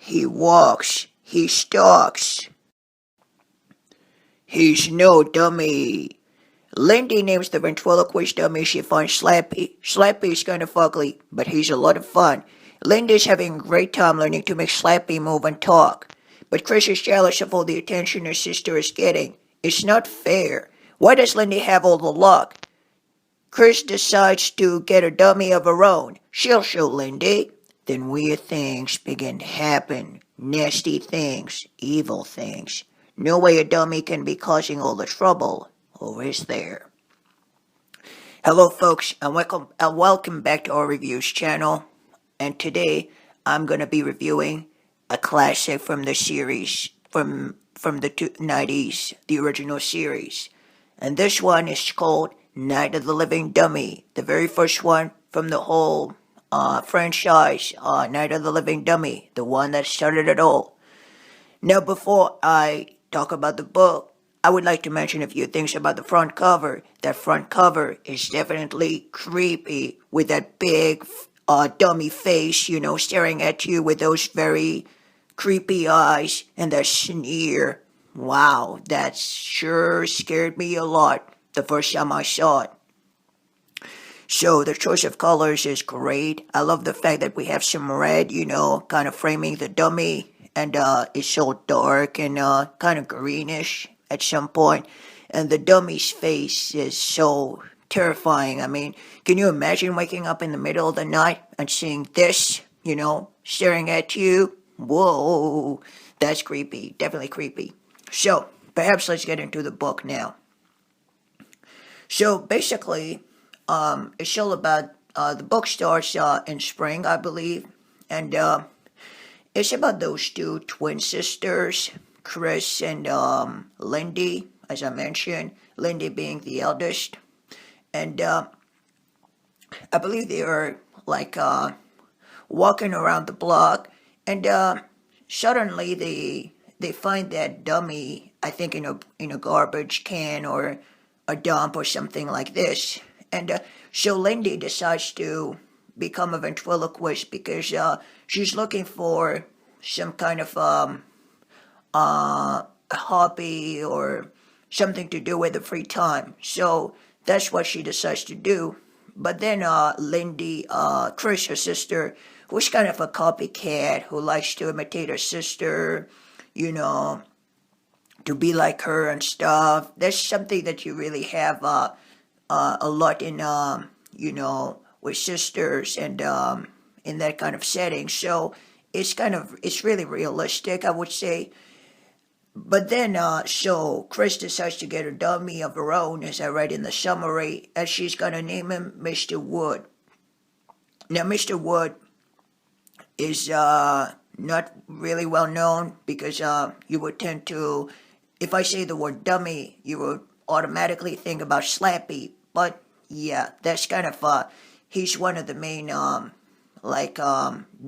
He walks, he stalks. He's no dummy. Lindy names the ventriloquist dummy she finds Slappy. Slappy's kind of ugly, but he's a lot of fun. Lindy's having a great time learning to make Slappy move and talk. But Chris is jealous of all the attention her sister is getting. It's not fair. Why does Lindy have all the luck? Chris decides to get a dummy of her own. She'll show Lindy. Then weird things begin to happen. Nasty things. Evil things. No way a dummy can be causing all the trouble. Or is there? Hello folks, and welcome back to our reviews channel. And today I'm going to be reviewing a classic from the series, from the 90s, the original series. And this one is called Night of the Living Dummy, the very first one from the whole franchise, Night of the Living Dummy, the one that started it all. Now, before I talk about the book, I would like to mention a few things about the front cover. That front cover is definitely creepy with that big dummy face, staring at you with those very creepy eyes and that sneer. Wow, that sure scared me a lot the first time I saw it. So the choice of colors is great. I love the fact that we have some red, kind of framing the dummy, and it's so dark and kind of greenish at some point. And the dummy's face is so terrifying. I mean, can you imagine waking up in the middle of the night and seeing this, staring at you? Whoa, that's creepy. Definitely creepy. So, perhaps let's get into the book now. So, basically, it's all about, the book starts in spring, I believe, and it's about those two twin sisters, Chris and Lindy, as I mentioned, Lindy being the eldest, and I believe they are like walking around the block, and suddenly they find that dummy, I think in a garbage can or a dump or something like this. And so Lindy decides to become a ventriloquist because she's looking for some kind of a hobby or something to do with the free time. So that's what she decides to do. But then Lindy, Chris, her sister, who's kind of a copycat who likes to imitate her sister, you know, to be like her and stuff. That's something that you really have a lot in, with sisters and in that kind of setting. So it's really realistic, I would say. But then, so Chris decides to get a dummy of her own, as I read in the summary, and she's gonna name him Mr. Wood. Now, Mr. Wood is not really well known because you would tend to, if I say the word dummy, you would automatically think about Slappy. But yeah, that's kind of he's one of the main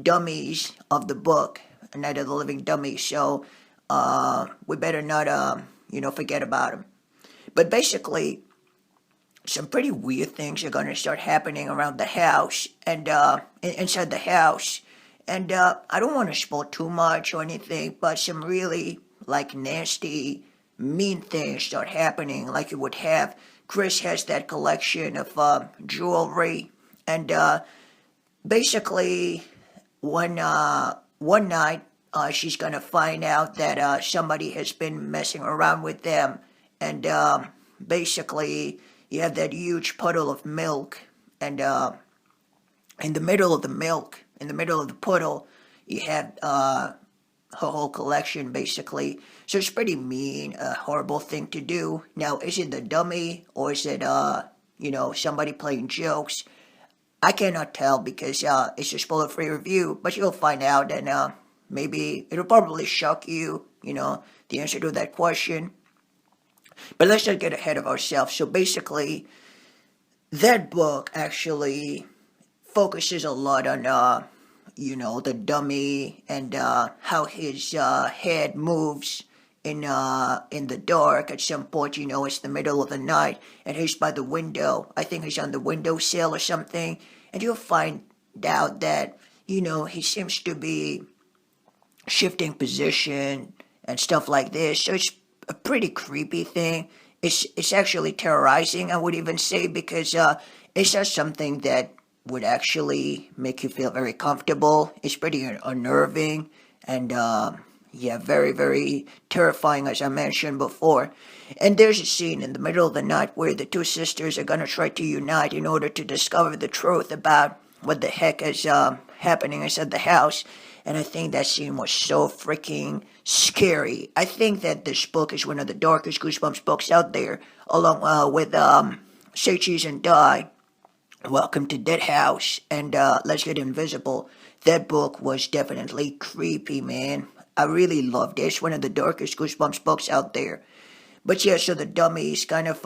dummies of the book, Night of the Living Dummy. So we better not forget about him. But basically, some pretty weird things are going to start happening around the house and inside the house. And I don't want to spoil too much or anything, but some really nasty, mean things start happening. Like you would have, Chris has that collection of jewelry, and basically one night she's gonna find out that somebody has been messing around with them, and basically you have that huge puddle of milk, and in the middle of the milk, in the middle of the puddle, you have her whole collection, basically. So it's pretty mean, a horrible thing to do. Now, is it the dummy, or is it, somebody playing jokes? I cannot tell because it's a spoiler-free review, but you'll find out, and maybe it'll probably shock you, the answer to that question. But let's not get ahead of ourselves. So basically, that book actually focuses a lot on the dummy and how his head moves in the dark. At some point, it's the middle of the night, and he's by the window. I think he's on the windowsill or something, and you'll find out that he seems to be shifting position and stuff like this. So it's a pretty creepy thing. It's actually terrorizing, I would even say, because it's just something that would actually make you feel very comfortable. It's pretty unnerving and yeah, very very terrifying, as I mentioned before. And there's a scene in the middle of the night where the two sisters are gonna try to unite in order to discover the truth about what the heck is happening inside the house. And I think that scene was so freaking scary. I think that this book is one of the darkest Goosebumps books out there, along with Say Cheese and Die, Welcome to Dead House, and Let's Get Invisible. That book was definitely creepy, man. I really loved it. It's one of the darkest Goosebumps books out there. But yeah, so the dummies kind of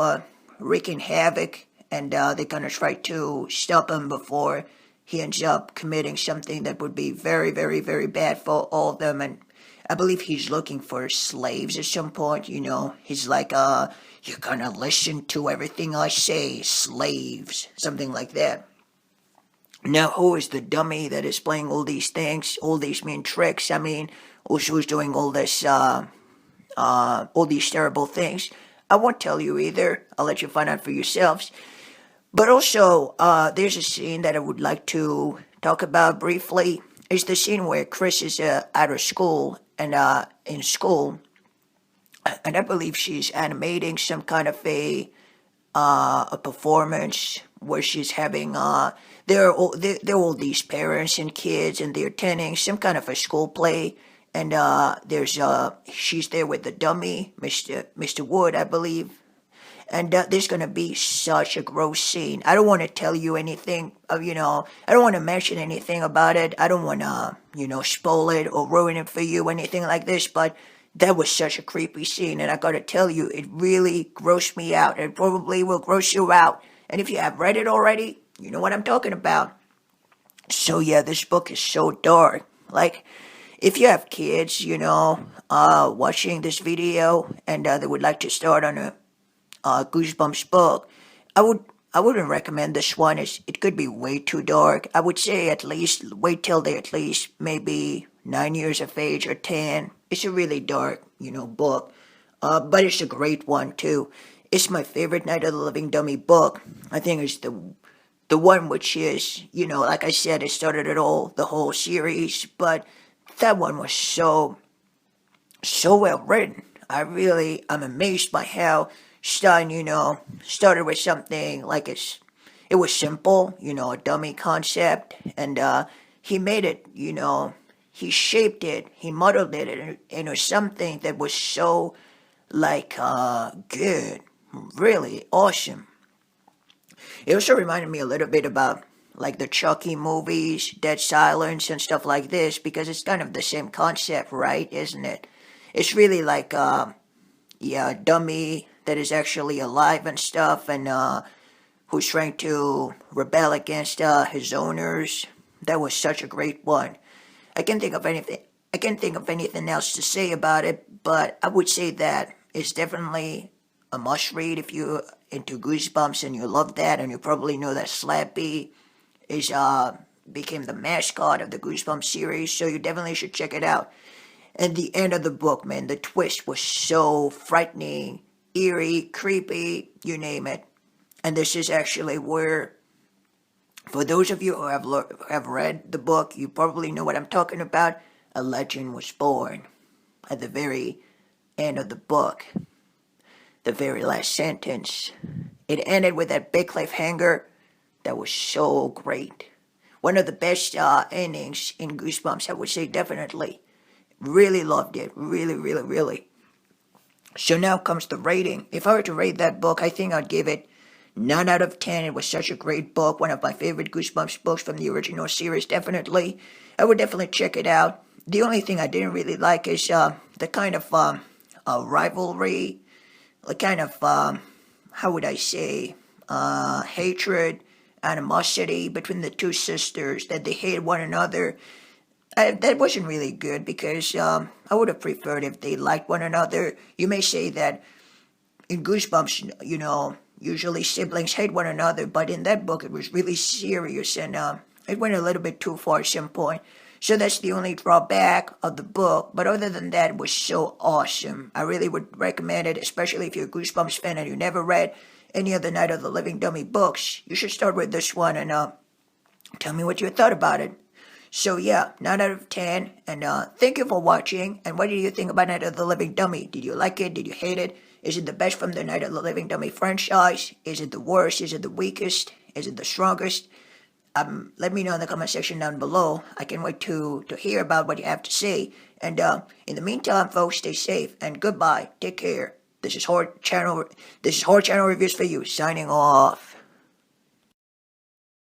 wreaking havoc, and they kind of try to stop him before he ends up committing something that would be very, very, very bad for all of them. And I believe he's looking for slaves at some point. He's like, you're gonna listen to everything I say, slaves, something like that. Now, who is the dummy that is playing all these things, all these mean tricks? I mean, who's doing all these terrible things? I won't tell you either. I'll let you find out for yourselves. But also, there's a scene that I would like to talk about briefly. It's the scene where Chris is out of school and in school, and I believe she's animating some kind of a performance where she's having there are all these parents and kids, and they're attending some kind of a school play, and there's she's there with the dummy, Mr. Wood, I believe. And there's gonna be such a gross scene. I don't want to tell you anything. I don't want to mention anything about it. I don't want to, spoil it or ruin it for you, anything like this. But that was such a creepy scene, and I gotta tell you, it really grossed me out. It probably will gross you out. And if you have read it already, you know what I'm talking about. So yeah, this book is so dark. Like, if you have kids, watching this video, and they would like to start on a Goosebumps book, I would I wouldn't recommend this one. It could be way too dark. I would say at least wait till they're at least maybe 9 years of age or 10. It's a really dark, book. But it's a great one too. It's my favorite Night of the Living Dummy book. I think it's the one which is, like I said, it started it all, the whole series. But that one was so well written. I'm amazed by how Stein, started with something like it was simple, a dummy concept, and he made it, he shaped it, he modeled it into something that was so like good, really awesome. It also reminded me a little bit about like the Chucky movies, Dead Silence, and stuff like this, because it's kind of the same concept, right? Isn't it? It's really like yeah, a dummy that is actually alive and stuff, and who's trying to rebel against his owners. That was such a great one. I can't think of anything. I can't think of anything else to say about it, but I would say that it's definitely a must read if you're into Goosebumps and you love that, and you probably know that Slappy is became the mascot of the Goosebumps series, so you definitely should check it out. And the end of the book, man, the twist was so frightening, eerie, creepy, you name it. And this is actually where, for those of you who have read the book, you probably know what I'm talking about. A legend was born at the very end of the book, the very last sentence. It ended with that big cliffhanger that was so great. One of the best endings in Goosebumps, I would say, definitely. Really loved it. Really, really, really. So now comes the rating. If I were to rate that book, I think I'd give it 9 out of 10. It was such a great book. One of my favorite Goosebumps books from the original series, definitely. I would definitely check it out. The only thing I didn't really like is the kind of rivalry, the kind of, how would I say, hatred, animosity between the two sisters, that they hate one another. That wasn't really good because I would have preferred if they liked one another. You may say that in Goosebumps, usually siblings hate one another, but in that book it was really serious, and it went a little bit too far at some point. So that's the only drawback of the book. But other than that, it was so awesome. I really would recommend it, especially if you're a Goosebumps fan and you never read any of the Night of the Living Dummy books. You should start with this one and tell me what you thought about it. So yeah, 9 out of 10. And thank you for watching. And what did you think about Night of the Living Dummy? Did you like it? Did you hate it? Is it the best from the Night of the Living Dummy franchise? Is it the worst? Is it the weakest? Is it the strongest? Let me know in the comment section down below. I can't wait to hear about what you have to say. And in the meantime, folks, stay safe and goodbye. Take care. This is Horror Channel Reviews for You, signing off.